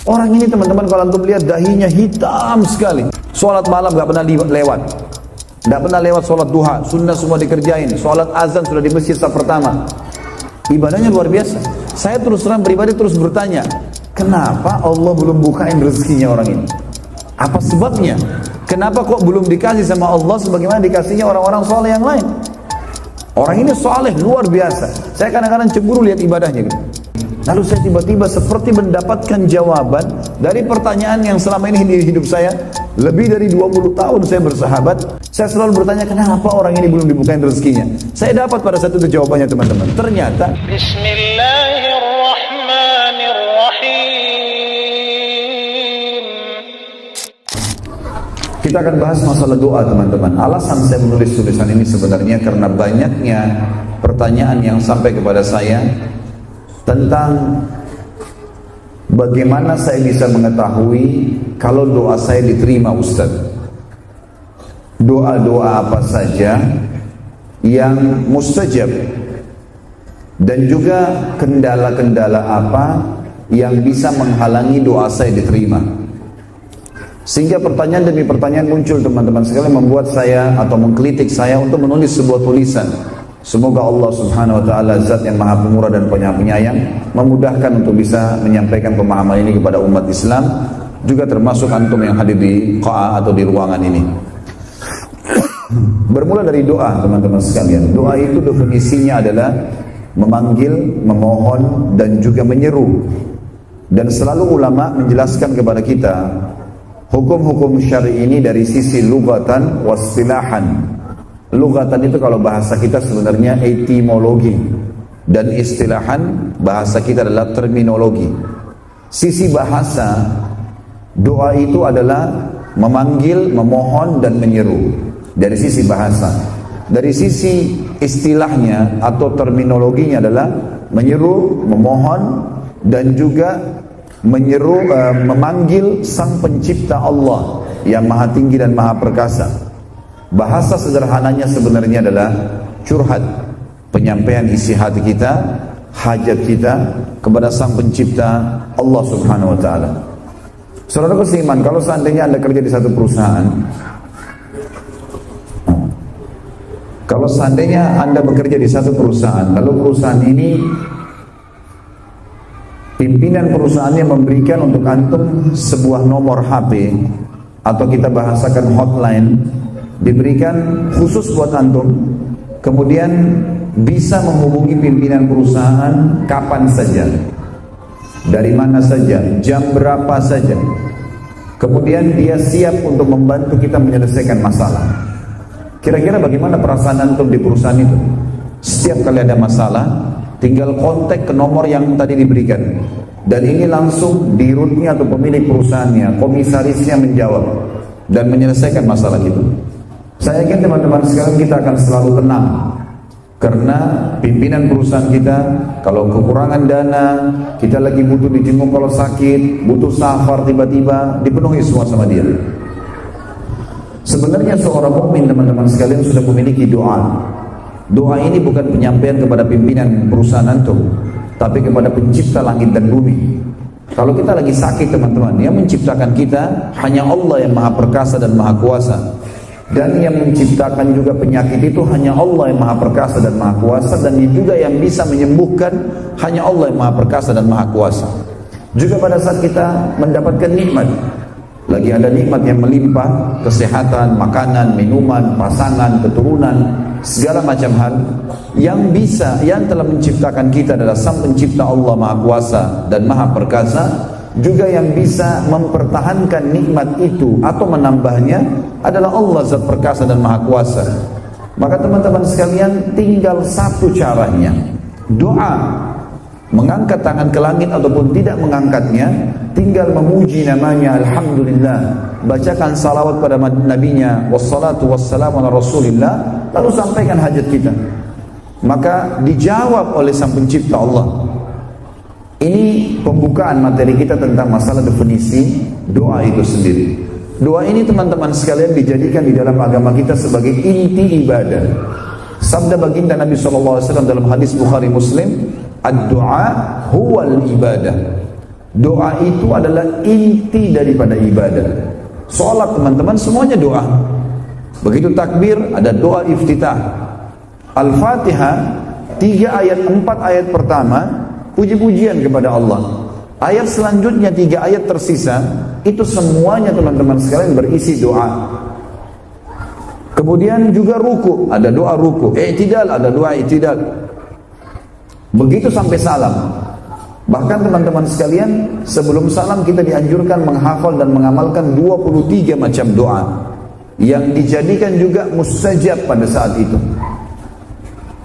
Orang ini teman-teman kalau antum lihat dahinya hitam sekali. Sholat malam gak pernah lewat. Gak pernah lewat sholat duha. Sunnah semua dikerjain. Sholat azan sudah di masjid saf pertama. Ibadahnya luar biasa. Saya terus terang pribadi terus bertanya, kenapa Allah belum bukain rezekinya orang ini? Apa sebabnya? Kenapa kok belum dikasih sama Allah sebagaimana dikasihnya orang-orang soleh yang lain? Orang ini soleh luar biasa. Saya kadang-kadang cemburu lihat ibadahnya gitu. Lalu saya tiba-tiba seperti mendapatkan jawaban dari pertanyaan yang selama ini di hidup saya. Lebih dari 20 tahun saya bersahabat. Saya selalu bertanya, kenapa orang ini belum dibukain rezekinya? Saya dapat pada satu itu jawabannya teman-teman. Ternyata Bismillahirrahmanirrahim. Kita akan bahas masalah doa teman-teman. Alasan saya menulis tulisan ini sebenarnya karena banyaknya pertanyaan yang sampai kepada saya tentang bagaimana saya bisa mengetahui kalau doa saya diterima Ustaz. Doa-doa apa saja yang mustajab dan juga kendala-kendala apa yang bisa menghalangi doa saya diterima. Sehingga pertanyaan demi pertanyaan muncul teman-teman sekalian, membuat saya atau mengkritik saya untuk menulis sebuah tulisan. Semoga Allah subhanahu wa ta'ala zat yang maha pemurah dan penyayang memudahkan untuk bisa menyampaikan pemahaman ini kepada umat Islam, juga termasuk antum yang hadir di qa'a atau di ruangan ini. Bermula dari doa teman-teman sekalian. Doa itu definisinya adalah memanggil, memohon dan juga menyeru. Dan selalu ulama menjelaskan kepada kita hukum-hukum syar'i ini dari sisi lugatan wasilahan. Lugatan itu kalau bahasa kita sebenarnya etimologi, dan istilahan bahasa kita adalah terminologi. Sisi bahasa, doa itu adalah memanggil, memohon dan menyeru dari sisi bahasa. Dari sisi istilahnya atau terminologinya adalah menyeru, memohon dan juga menyeru, memanggil sang pencipta Allah yang maha tinggi dan maha perkasa. Bahasa sederhananya sebenarnya adalah curhat, penyampaian isi hati kita, hajat kita kepada sang pencipta Allah subhanahu wa ta'ala. Saudara seiman, kalau seandainya Anda kerja di satu perusahaan, kalau seandainya Anda bekerja di satu perusahaan, lalu perusahaan ini, pimpinan perusahaannya memberikan untuk antum sebuah nomor HP, atau kita bahasakan hotline, diberikan khusus buat antum, kemudian bisa menghubungi pimpinan perusahaan kapan saja, dari mana saja, jam berapa saja. Kemudian dia siap untuk membantu kita menyelesaikan masalah. Kira-kira bagaimana perasaan antum di perusahaan itu? Setiap kali ada masalah, tinggal kontak ke nomor yang tadi diberikan, dan ini langsung dirutnya atau pemilik perusahaannya, komisarisnya menjawab dan menyelesaikan masalah itu. Saya yakin teman-teman sekalian kita akan selalu tenang, karena pimpinan perusahaan kita kalau kekurangan dana, kita lagi butuh dijenguk kalau sakit, butuh safar tiba-tiba, dipenuhi semua sama dia. Sebenarnya seorang mukmin teman-teman sekalian sudah memiliki doa. Doa ini bukan penyampaian kepada pimpinan perusahaan antum, tapi kepada pencipta langit dan bumi. Kalau kita lagi sakit teman-teman, yang menciptakan kita hanya Allah yang maha perkasa dan maha kuasa. Dan yang menciptakan juga penyakit itu hanya Allah yang maha perkasa dan maha kuasa. Dan juga yang bisa menyembuhkan hanya Allah yang maha perkasa dan maha kuasa. Juga pada saat kita mendapatkan nikmat, lagi ada nikmat yang melimpah, kesehatan, makanan, minuman, pasangan, keturunan, segala macam hal, yang bisa, yang telah menciptakan kita adalah sang pencipta Allah maha kuasa dan maha perkasa. Juga yang bisa mempertahankan nikmat itu atau menambahnya adalah Allah zat perkasa dan maha kuasa. Maka teman-teman sekalian, tinggal satu caranya, doa. Mengangkat tangan ke langit ataupun tidak mengangkatnya, tinggal memuji namanya alhamdulillah, bacakan salawat pada nabinya, wassalatu wassalamu ala rasulillah, lalu sampaikan hajat kita, maka dijawab oleh sang pencipta Allah. Ini pembukaan materi kita tentang masalah definisi doa itu sendiri. Doa ini teman-teman sekalian dijadikan di dalam agama kita sebagai inti ibadah. Sabda baginda Nabi SAW dalam hadis Bukhari Muslim, ad-du'a huwal ibadah. Doa itu adalah inti daripada ibadah. Sholat teman-teman semuanya doa. Begitu takbir ada doa iftitah. Al-Fatihah 3 ayat 4 ayat pertama puji-pujian kepada Allah. Ayat selanjutnya 3 ayat tersisa itu semuanya teman-teman sekalian berisi doa. Kemudian juga ruku, ada doa ruku. I'tidal, ada doa i'tidal. Begitu sampai salam. Bahkan teman-teman sekalian, sebelum salam kita dianjurkan menghafal dan mengamalkan 23 macam doa yang dijadikan juga mustajab pada saat itu.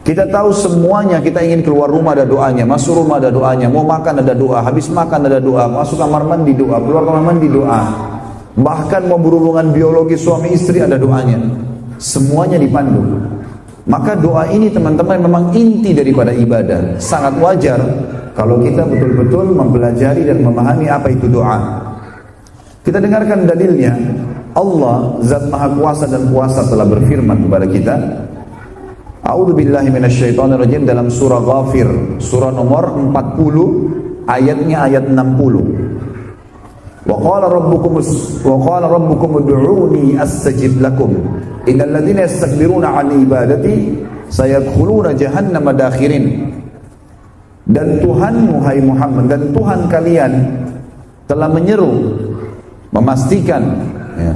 Kita tahu semuanya, kita ingin keluar rumah ada doanya, masuk rumah ada doanya, mau makan ada doa, habis makan ada doa, masuk kamar mandi doa, keluar kamar mandi doa. Bahkan mau berhubungan biologi suami istri ada doanya. Semuanya dipandu. Maka doa ini teman-teman memang inti daripada ibadah. Sangat wajar kalau kita betul-betul mempelajari dan memahami apa itu doa. Kita dengarkan dalilnya. Allah Zat Maha Kuasa dan Kuasa telah berfirman kepada kita. A'udzubillahi minasyaitonirrajim dalam surah Ghafir, surah nomor 40, ayatnya ayat 60. Wa qala rabbukum ud'uni astajib lakum. Innal ladzina yastakbiruna 'an ibadati sayadkhuluna jahannama dakhirin. Dan Tuhanmu hai Muhammad, dan Tuhan kalian telah menyeru, memastikan ya,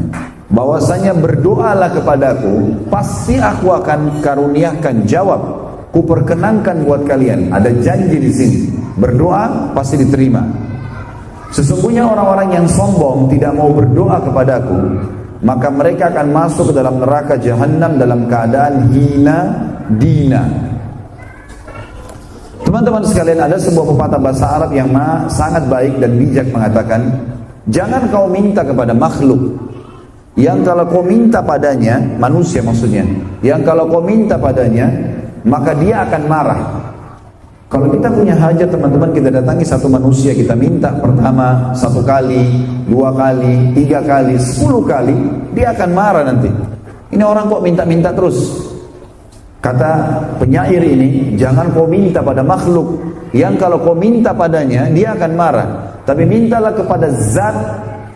bahwasanya berdoalah kepadaku, pasti aku akan karuniakan jawab, kuperkenankan buat kalian. Ada janji di sini, berdoa pasti diterima. Sesungguhnya orang-orang yang sombong tidak mau berdoa kepadaku, maka mereka akan masuk ke dalam neraka jahanam dalam keadaan hina dina. Teman-teman sekalian, ada sebuah pepatah bahasa Arab yang sangat baik dan bijak mengatakan, jangan kau minta kepada makhluk yang kalau kau minta padanya, manusia maksudnya, yang kalau kau minta padanya maka dia akan marah. Kalau kita punya hajat teman-teman, kita datangi satu manusia, kita minta pertama 1 kali, 2 kali, 3 kali, 10 kali, dia akan marah nanti. Ini orang kok minta-minta terus. Kata penyair ini, jangan kau minta pada makhluk yang kalau kau minta padanya dia akan marah, tapi mintalah kepada Zat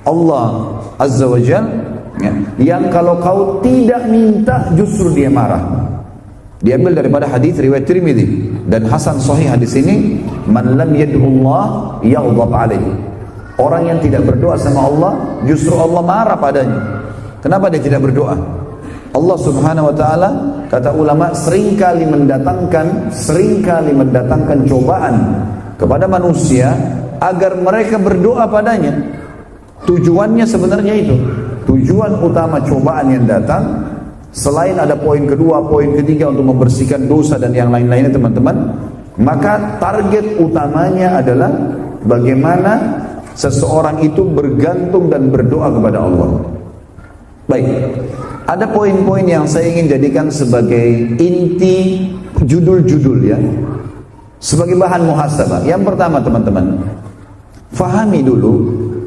Allah Azza wa Jalla ya, yang kalau kau tidak minta justru dia marah. Diambil daripada hadis riwayat Tirmidzi dan hasan sahih hadis ini, man lam yad'ullah yaghdab alaihi. Orang yang tidak berdoa sama Allah justru Allah marah padanya. Kenapa dia tidak berdoa? Allah Subhanahu wa taala, kata ulama, seringkali mendatangkan cobaan kepada manusia agar mereka berdoa padanya. Tujuannya sebenarnya itu. Tujuan utama cobaan yang datang, selain ada poin kedua, poin ketiga untuk membersihkan dosa dan yang lain-lainnya teman-teman, maka target utamanya adalah bagaimana seseorang itu bergantung dan berdoa kepada Allah. Baik, ada poin-poin yang saya ingin jadikan sebagai inti judul-judul ya, sebagai bahan muhasabah. Yang pertama teman-teman, fahami dulu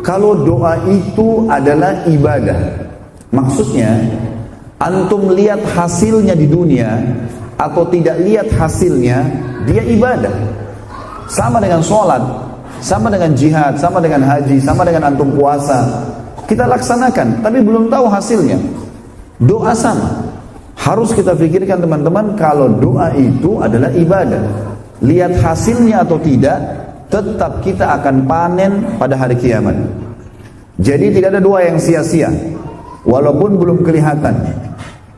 kalau doa itu adalah ibadah. Maksudnya antum lihat hasilnya di dunia atau tidak lihat hasilnya, dia ibadah. Sama dengan sholat, sama dengan jihad, sama dengan haji, sama dengan antum puasa. Kita laksanakan, tapi belum tahu hasilnya. Doa sama. Harus kita pikirkan teman-teman, kalau doa itu adalah ibadah. Lihat hasilnya atau tidak, tetap kita akan panen pada hari kiamat. Jadi tidak ada doa yang sia-sia, walaupun belum kelihatan.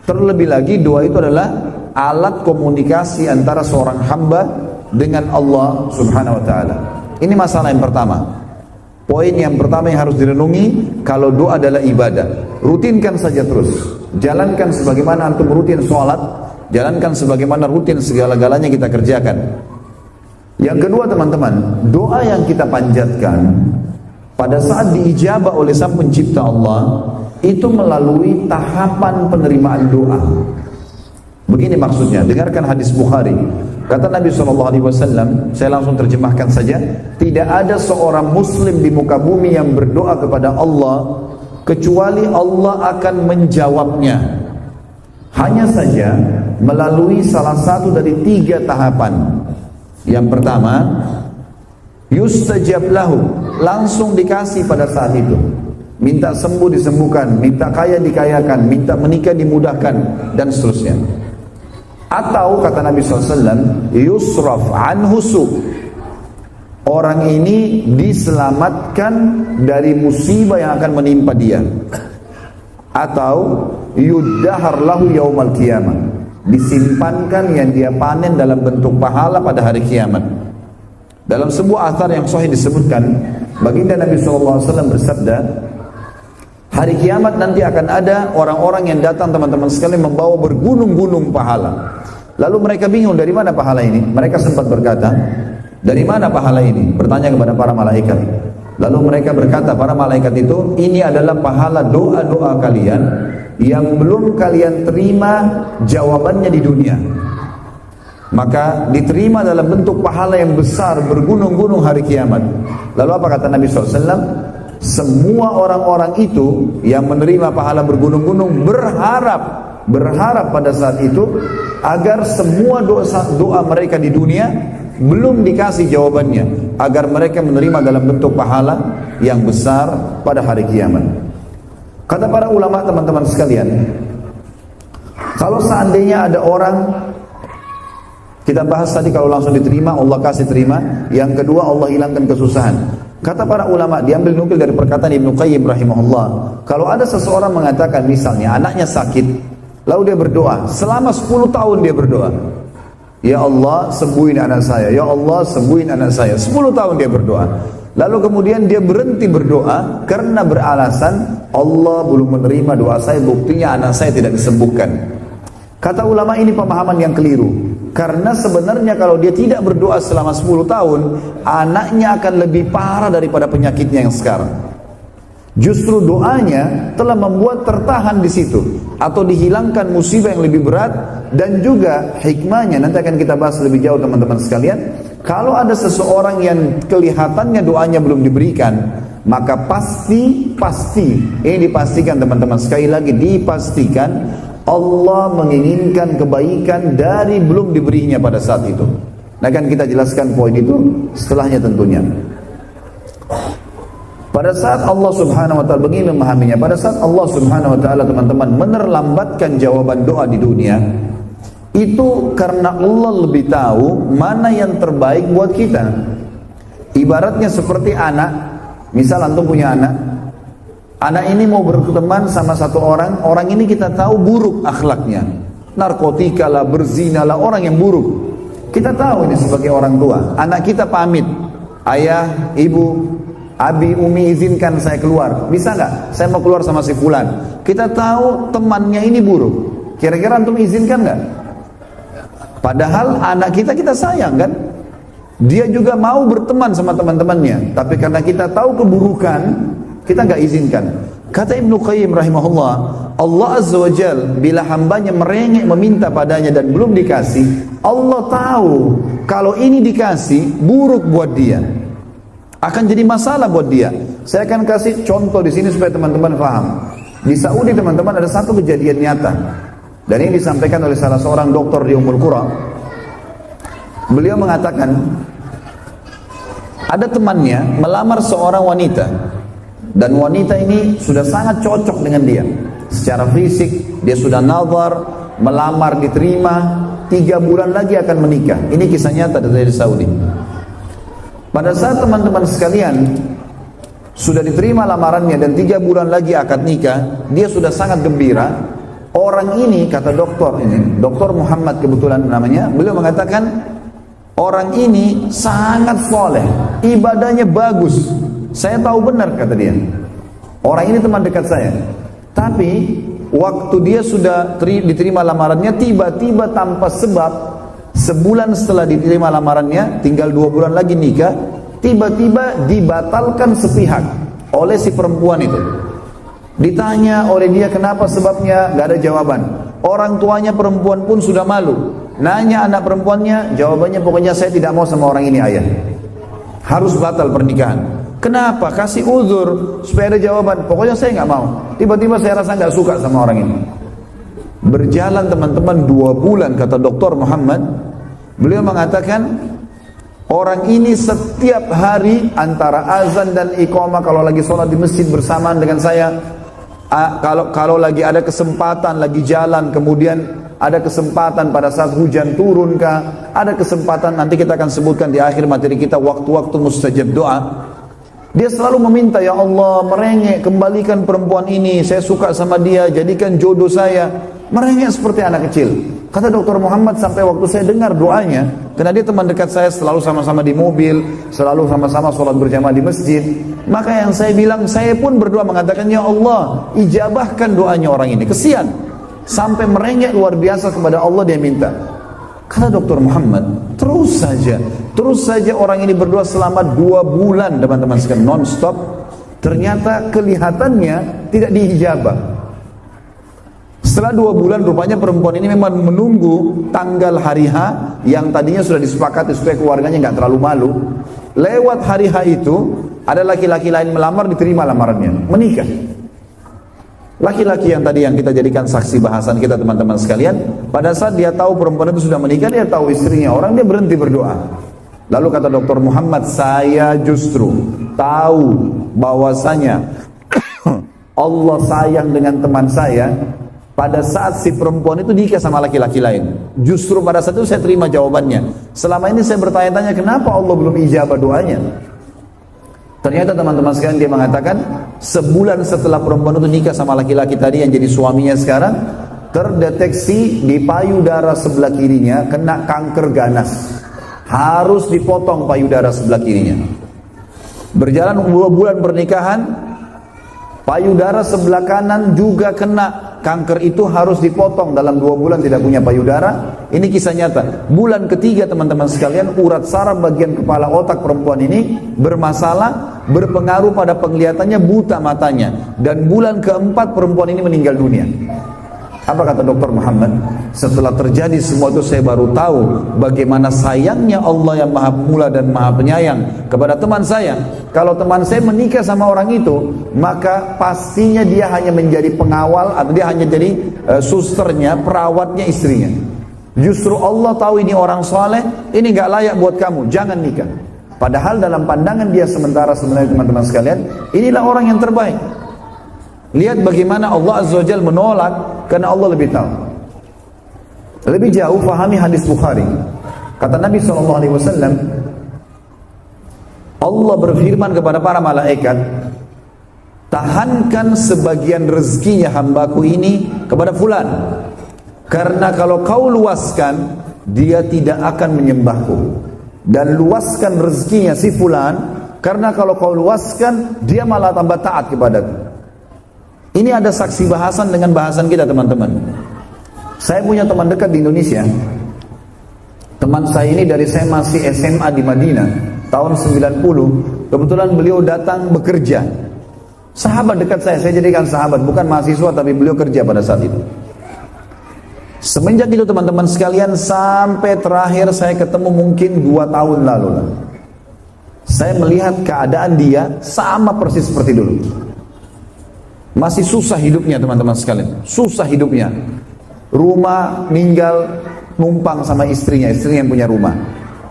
Terlebih lagi doa itu adalah alat komunikasi antara seorang hamba dengan Allah Subhanahu wa taala. Ini masalah yang pertama. Poin yang pertama yang harus direnungi, kalau doa adalah ibadah, rutinkan saja terus. Jalankan sebagaimana antum rutin sholat, jalankan sebagaimana rutin segala-galanya kita kerjakan. Yang kedua teman-teman, doa yang kita panjatkan pada saat diijabah oleh Sang Pencipta Allah, itu melalui tahapan penerimaan doa. Begini maksudnya, dengarkan hadis Bukhari. Kata Nabi SAW, saya langsung terjemahkan saja, tidak ada seorang muslim di muka bumi yang berdoa kepada Allah kecuali Allah akan menjawabnya. Hanya saja melalui salah satu dari 3 tahapan. Yang pertama, yustajab lahu, langsung dikasih pada saat itu. Minta sembuh disembuhkan, minta kaya dikayakan, minta menikah dimudahkan, dan seterusnya. Atau kata Nabi SAW, yusraf anhu su, orang ini diselamatkan dari musibah yang akan menimpa dia. Atau yuddahar lahu yaumal qiyamah, disimpankan yang dia panen dalam bentuk pahala pada hari kiamat. Dalam sebuah athar yang sahih disebutkan, baginda Nabi SAW bersabda, hari kiamat nanti akan ada orang-orang yang datang teman-teman sekalian membawa bergunung-gunung pahala. Lalu mereka bingung, dari mana pahala ini? Mereka sempat berkata, dari mana pahala ini? Bertanya kepada para malaikat. Lalu mereka berkata, para malaikat itu, ini adalah pahala doa-doa kalian yang belum kalian terima jawabannya di dunia. Maka diterima dalam bentuk pahala yang besar bergunung-gunung hari kiamat. Lalu apa kata Nabi SAW? Semua orang-orang itu yang menerima pahala bergunung-gunung berharap pada saat itu agar semua doa mereka di dunia belum dikasih jawabannya, agar mereka menerima dalam bentuk pahala yang besar pada hari kiamat. Kata para ulama teman-teman sekalian, kalau seandainya ada orang, kita bahas tadi kalau langsung diterima Allah kasih terima, yang kedua Allah hilangkan kesusahan. Kata para ulama, diambil nukil dari perkataan Ibnu Qayyim rahimahullah, kalau ada seseorang mengatakan misalnya anaknya sakit, lalu dia berdoa, selama 10 tahun dia berdoa, ya Allah sembuhin anak saya, ya Allah sembuhin anak saya, 10 tahun dia berdoa. Lalu kemudian dia berhenti berdoa karena beralasan Allah belum menerima doa saya, buktinya anak saya tidak disembuhkan. Kata ulama, ini pemahaman yang keliru. Karena sebenarnya kalau dia tidak berdoa selama 10 tahun, anaknya akan lebih parah daripada penyakitnya yang sekarang. Justru doanya telah membuat tertahan di situ, atau dihilangkan musibah yang lebih berat. Dan juga hikmahnya, nanti akan kita bahas lebih jauh teman-teman sekalian, kalau ada seseorang yang kelihatannya doanya belum diberikan, maka pasti ini dipastikan teman-teman, sekali lagi dipastikan Allah menginginkan kebaikan dari belum diberinya pada saat itu. Nah, akan kita jelaskan poin itu setelahnya tentunya. Pada saat Allah Subhanahu wa taala begini memahaminya, pada saat Allah Subhanahu wa taala teman-teman menerlambatkan jawaban doa di dunia, itu karena Allah lebih tahu mana yang terbaik buat kita. Ibaratnya seperti anak, misal antum punya anak ini mau berteman sama satu orang ini kita tahu buruk akhlaknya, narkotika lah, berzina lah, orang yang buruk. Kita tahu ini sebagai orang tua, anak kita pamit, ayah, ibu, abi, umi izinkan saya keluar, bisa nggak? Saya mau keluar sama si fulan. Kita tahu temannya ini buruk, kira-kira antum izinkan nggak? Padahal anak kita sayang kan? Dia juga mau berteman sama teman-temannya, tapi karena kita tahu keburukan, kita nggak izinkan. Kata Ibnu Qayyim rahimahullah, Allah Azza wa Jal bila hambanya merengek meminta padanya dan belum dikasih, Allah tahu kalau ini dikasih buruk buat dia, akan jadi masalah buat dia. Saya akan kasih contoh di sini supaya teman-teman paham. Di Saudi teman-teman ada satu kejadian nyata, dan ini disampaikan oleh salah seorang dokter di Ummul Qura. Beliau mengatakan ada temannya melamar seorang wanita, dan wanita ini sudah sangat cocok dengan dia secara fisik. Dia sudah nazar, melamar, diterima, 3 bulan lagi akan menikah. Ini kisah nyata dari Saudi. Pada saat teman-teman sekalian sudah diterima lamarannya dan 3 bulan lagi akad nikah, dia sudah sangat gembira. Orang ini, kata dokter ini, Dr. Muhammad kebetulan namanya, beliau mengatakan orang ini sangat soleh, ibadahnya bagus. Saya tahu benar, kata dia. Orang ini teman dekat saya. Tapi waktu dia sudah diterima lamarannya, tiba-tiba tanpa sebab, sebulan setelah diterima lamarannya, tinggal 2 bulan lagi nikah, tiba-tiba dibatalkan sepihak oleh si perempuan itu. Ditanya oleh dia kenapa sebabnya, gak ada jawaban. Orang tuanya perempuan pun sudah malu. Nanya anak perempuannya, jawabannya pokoknya saya tidak mau sama orang ini ayah. Harus batal pernikahan. Kenapa? Kasih uzur supaya ada jawaban. Pokoknya saya nggak mau. Tiba-tiba saya rasa nggak suka sama orang ini. Berjalan teman-teman 2 bulan, kata Dr. Muhammad, beliau mengatakan Orang ini setiap hari antara azan dan iqamah, kalau lagi sholat di masjid bersamaan dengan saya, kalau lagi ada kesempatan, lagi jalan, kemudian ada kesempatan pada saat hujan turun kah, ada kesempatan, nanti kita akan sebutkan di akhir materi kita waktu-waktu mustajab doa, dia selalu meminta, ya Allah merengek, kembalikan perempuan ini, saya suka sama dia, jadikan jodoh saya. Merengek seperti anak kecil. Kata Dr. Muhammad, sampai waktu saya dengar doanya, karena dia teman dekat saya, selalu sama-sama di mobil, selalu sama-sama sholat berjamaah di masjid, maka yang saya bilang, saya pun berdoa mengatakan, ya Allah ijabahkan doanya orang ini. Kesian, sampai merengek luar biasa kepada Allah dia minta. Kata Dr. Muhammad, terus saja orang ini berdoa selama 2 bulan teman-teman sekalian, non-stop. Ternyata kelihatannya tidak diijabah. Setelah 2 bulan rupanya perempuan ini memang menunggu tanggal hari H yang tadinya sudah disepakati supaya keluarganya nggak terlalu malu. Lewat hari H itu ada laki-laki lain melamar, diterima lamarannya, menikah. Laki-laki yang tadi yang kita jadikan saksi bahasan kita teman-teman sekalian, pada saat dia tahu perempuan itu sudah menikah, dia tahu istrinya orang, dia berhenti berdoa. Lalu kata Dr. Muhammad, saya justru tahu bahwasanya Allah sayang dengan teman saya pada saat si perempuan itu nikah sama laki-laki lain. Justru pada saat itu saya terima jawabannya. Selama ini saya bertanya-tanya kenapa Allah belum ijabah doanya. Ternyata teman-teman sekalian, dia mengatakan sebulan setelah perempuan itu nikah sama laki-laki tadi yang jadi suaminya sekarang, terdeteksi di payudara sebelah kirinya kena kanker ganas. Harus dipotong payudara sebelah kirinya. Berjalan 2 bulan pernikahan, payudara sebelah kanan juga kena. Kanker itu harus dipotong, dalam 2 bulan tidak punya payudara. Ini kisah nyata. Bulan ketiga teman-teman sekalian, urat saraf bagian kepala otak perempuan ini bermasalah, berpengaruh pada penglihatannya, buta matanya. Dan bulan keempat perempuan ini meninggal dunia. Apa kata Dr. Muhammad? Setelah terjadi semua itu saya baru tahu bagaimana sayangnya Allah yang maha mula dan maha penyayang kepada teman saya. Kalau teman saya menikah sama orang itu, maka pastinya dia hanya menjadi pengawal atau dia hanya jadi susternya, perawatnya istrinya. Justru Allah tahu ini orang saleh, ini gak layak buat kamu, jangan nikah. Padahal dalam pandangan dia sementara sebenarnya teman-teman sekalian, inilah orang yang terbaik. Lihat bagaimana Allah Azza wa Jalla menolak, karena Allah lebih tahu. Lebih jauh fahami hadis Bukhari. Kata Nabi SAW, Allah berfirman kepada para malaikat, tahankan sebagian rezekinya hambaku ini kepada fulan, karena kalau kau luaskan, dia tidak akan menyembahku. Dan luaskan rezekinya si fulan, karena kalau kau luaskan, dia malah tambah taat kepadaku. Ini ada saksi bahasan dengan bahasan kita teman-teman. Saya punya teman dekat di Indonesia. Teman saya ini dari saya masih SMA di Madinah tahun 90. Kebetulan beliau datang bekerja. Sahabat dekat saya jadikan sahabat, bukan mahasiswa tapi beliau kerja pada saat itu. Semenjak itu teman-teman sekalian, sampai terakhir saya ketemu mungkin 2 tahun lalu. Saya melihat keadaan dia sama persis seperti dulu. Masih susah hidupnya teman-teman sekalian, susah hidupnya. Rumah ninggal, numpang sama istrinya yang punya rumah.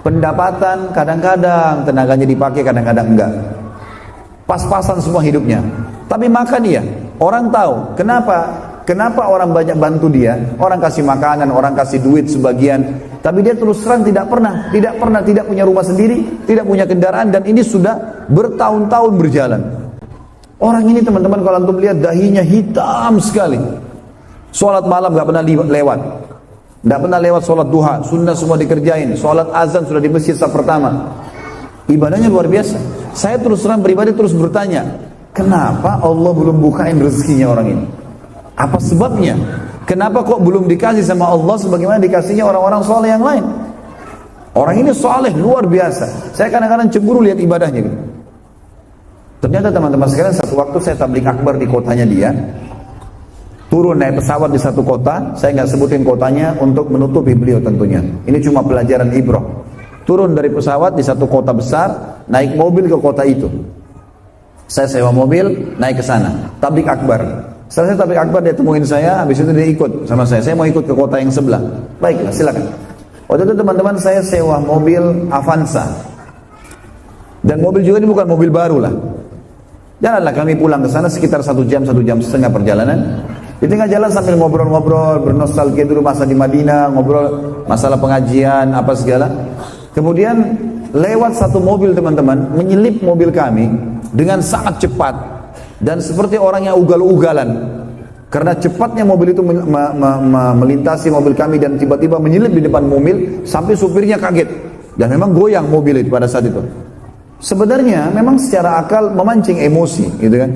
Pendapatan kadang-kadang tenaganya dipakai, kadang-kadang enggak. Pas-pasan semua hidupnya. Tapi makan dia, orang tahu. Kenapa orang banyak bantu dia? Orang kasih makanan, orang kasih duit sebagian. Tapi dia terus terang tidak punya rumah sendiri, tidak punya kendaraan, dan ini sudah bertahun-tahun berjalan. Orang ini teman-teman kalau antum lihat dahinya hitam sekali. Sholat malam gak pernah lewat. Gak pernah lewat sholat duha. Sunnah semua dikerjain. Sholat azan sudah di masjid saat pertama. Ibadahnya luar biasa. Saya terus terang pribadi terus bertanya, kenapa Allah belum bukain rezekinya orang ini? Apa sebabnya? Kenapa kok belum dikasih sama Allah sebagaimana dikasihnya orang-orang soleh yang lain? Orang ini soleh luar biasa. Saya kadang-kadang cemburu lihat ibadahnya gitu. Ternyata teman-teman sekalian, satu waktu saya tabligh akbar di kotanya dia, turun naik pesawat di satu kota, saya nggak sebutin kotanya untuk menutupi beliau tentunya. Ini cuma pelajaran ibrah. Turun dari pesawat di satu kota besar, naik mobil ke kota itu. Saya sewa mobil, naik ke sana, tabligh akbar. Setelah saya tabligh akbar, dia temuin saya, habis itu dia ikut sama saya mau ikut ke kota yang sebelah. Baiklah, silakan. Waktu itu teman-teman saya sewa mobil Avanza. Dan mobil juga ini bukan mobil baru lah. Jalanlah kami pulang ke sana sekitar 1 jam, 1,5 jam perjalanan. Di tengah jalan sambil ngobrol-ngobrol, bernostalgia dulu masa di Madinah, ngobrol masalah pengajian, apa segala. Kemudian lewat satu mobil teman-teman, menyelip mobil kami dengan sangat cepat. Dan seperti orang yang ugal-ugalan. Karena cepatnya mobil itu melintasi mobil kami dan tiba-tiba menyelip di depan mobil, sampai supirnya kaget. Dan memang goyang mobil itu pada saat itu. Sebenarnya memang secara akal memancing emosi, gitu kan.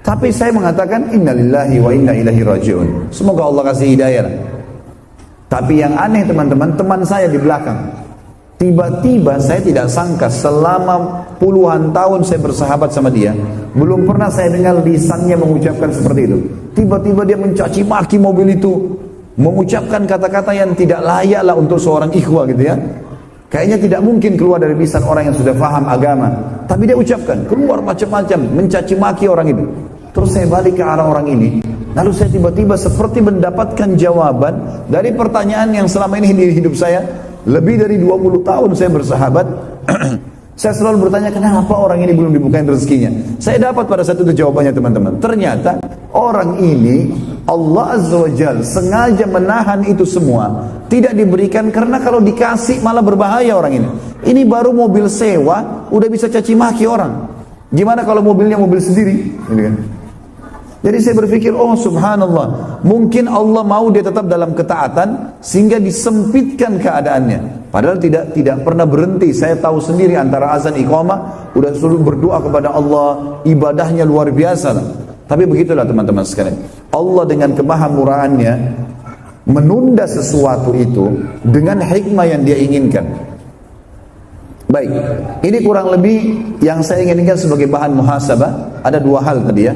Tapi saya mengatakan innalillahi wa inna ilaihi raji'un. Semoga Allah kasih hidayah. Tapi yang aneh teman-teman, teman saya di belakang. Tiba-tiba saya tidak sangka selama puluhan tahun saya bersahabat sama dia, belum pernah saya dengar lisannya mengucapkan seperti itu. Tiba-tiba dia mencaci maki mobil itu, mengucapkan kata-kata yang tidak layak lah untuk seorang ikhwah gitu ya. Kayaknya tidak mungkin keluar dari lisan orang yang sudah paham agama. Tapi dia ucapkan, keluar macam-macam, mencaci maki orang itu. Terus saya balik ke arah orang ini, lalu saya tiba-tiba seperti mendapatkan jawaban dari pertanyaan yang selama ini di hidup saya. Lebih dari 20 tahun saya bersahabat. Saya selalu bertanya, kenapa orang ini belum dibukain rezekinya? Saya dapat pada saat itu jawabannya teman-teman. Ternyata orang ini Allah Azza wa Jalla sengaja menahan itu semua, tidak diberikan, karena kalau dikasih malah berbahaya orang ini. Ini baru mobil sewa udah bisa caci maki orang. Gimana kalau mobilnya mobil sendiri? Gitu kan? Jadi saya berpikir, oh subhanallah, mungkin Allah mau dia tetap dalam ketaatan sehingga disempitkan keadaannya. Padahal tidak pernah berhenti. Saya tahu sendiri antara azan iqamah udah suruh berdoa kepada Allah, ibadahnya luar biasa lah. Tapi begitulah teman-teman sekalian. Allah dengan kemahamurahannya menunda sesuatu itu dengan hikmah yang dia inginkan. Baik, ini kurang lebih yang saya inginkan sebagai bahan muhasabah. Ada 2 hal tadi ya.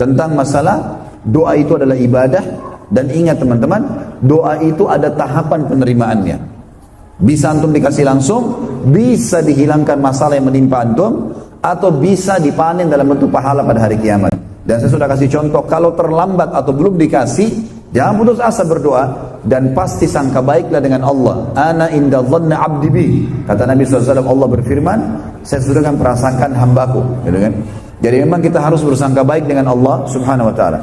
Tentang masalah doa itu adalah ibadah. Dan ingat teman-teman, doa itu ada tahapan penerimaannya. Bisa antum dikasih langsung, bisa dihilangkan masalah yang menimpa antum, atau bisa dipanen dalam bentuk pahala pada hari kiamat. Dan saya sudah kasih contoh, kalau terlambat atau belum dikasih, jangan putus asa berdoa, dan pasti sangka baiklah dengan Allah. Ana inda dhanna abdi bi. Kata Nabi SAW, Allah berfirman, saya sudah akan perasakan hambaku, gitu kan? Jadi memang kita harus bersangka baik dengan Allah Subhanahu wa taala.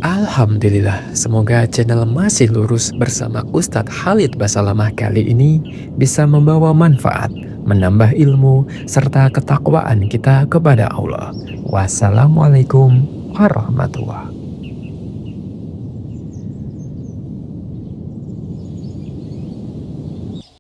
Alhamdulillah, semoga channel Masih Lurus bersama Ustadz Khalid Basalamah kali ini bisa membawa manfaat, menambah ilmu, serta ketakwaan kita kepada Allah. Wassalamualaikum warahmatullahi wabarakatuh.